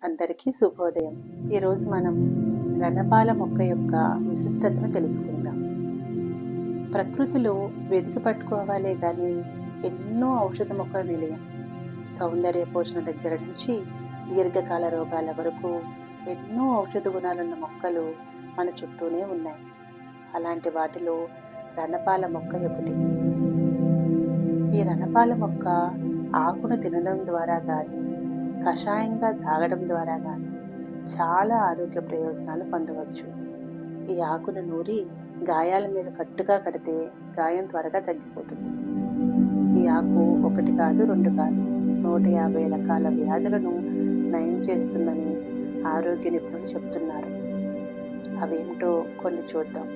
అందరికీ శుభోదయం. ఈరోజు మనం రణపాల మొక్క యొక్క విశిష్టతను తెలుసుకుందాం. ప్రకృతిలో వెతికి పట్టుకోవాలే కానీ ఎన్నో ఔషధ మొక్కల నిలయం. సౌందర్య పోషణ దగ్గర నుంచి దీర్ఘకాల రోగాల వరకు ఎన్నో ఔషధ గుణాలున్న మొక్కలు మన చుట్టూనే ఉన్నాయి. అలాంటి వాటిలో రణపాల మొక్క ఒకటి. ఈ రణపాల మొక్క ఆకును తినడం ద్వారా కానీ కషాయంగా తాగడం ద్వారా కానీ చాలా ఆరోగ్య ప్రయోజనాలు పొందవచ్చు. ఈ ఆకును నూరి గాయాల మీద కట్టుగా కడితే గాయం త్వరగా తగ్గిపోతుంది. ఈ ఆకు ఒకటి కాదు, రెండు కాదు, 150 రకాల వ్యాధులను నయం చేస్తుందని ఆరోగ్య నిపుణులు చెప్తున్నారు. అవేమిటో కొన్ని చూద్దాం.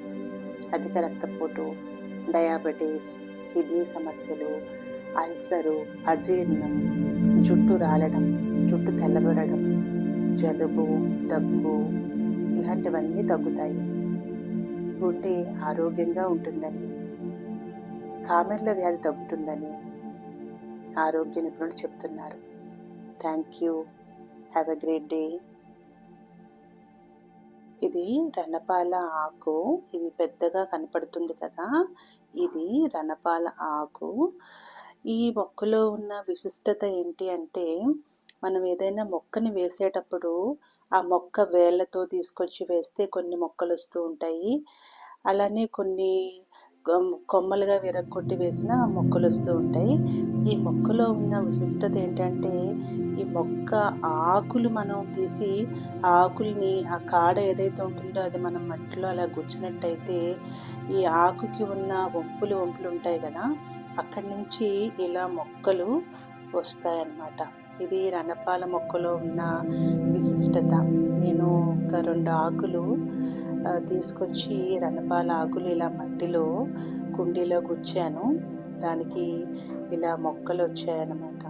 అధిక రక్తపోటు, డయాబెటీస్, కిడ్నీ సమస్యలు, అల్సరు, అజీర్ణం, జుట్టు రాలడం, జుట్టు తెల్లబడడం, జలుబు, దగ్గు ఇలాంటివన్నీ తగ్గుతాయి. గుండె ఆరోగ్యంగా ఉంటుందని, కామెర్ల వ్యాధి తగ్గుతుందని ఆరోగ్య నిపుణులు చెప్తున్నారు. Thank you. Have a great day. ఇది రణపాల ఆకు. ఇది పెద్దగా కనపడుతుంది కదా, ఇది రణపాల ఆకు. ఈ మొక్కలో ఉన్న విశిష్టత ఏంటి అంటే, మనం ఏదైనా మొక్కని వేసేటప్పుడు ఆ మొక్క వేళ్ళతో తీసుకొచ్చి వేస్తే కొన్ని మొక్కలు వస్తూ ఉంటాయి. అలానే కొన్ని కొమ్మలుగా విరగొట్టి వేసిన మొక్కలు వస్తూ ఉంటాయి. ఈ మొక్కలో ఉన్న విశిష్టత ఏంటంటే, ఈ మొక్క ఆకులు మనం తీసి ఆకుల్ని ఆ కాడ ఏదైతే ఉంటుందో అది మనం మట్టిలో అలా గుచ్చినట్టయితే ఈ ఆకుకి ఉన్న వంపులు ఉంటాయి కదా, అక్కడి నుంచి ఇలా మొక్కలు వస్తాయన్నమాట. ఇది రణపాల మొక్కలో ఉన్న విశిష్టత. నేను ఒక 2 ఆకులు తీసుకొచ్చి రణపాల ఆకులు ఇలా మట్టిలో కుండీలో గుచ్చాను. దానికి ఇలా మొక్కలు వచ్చాయన్నమాట.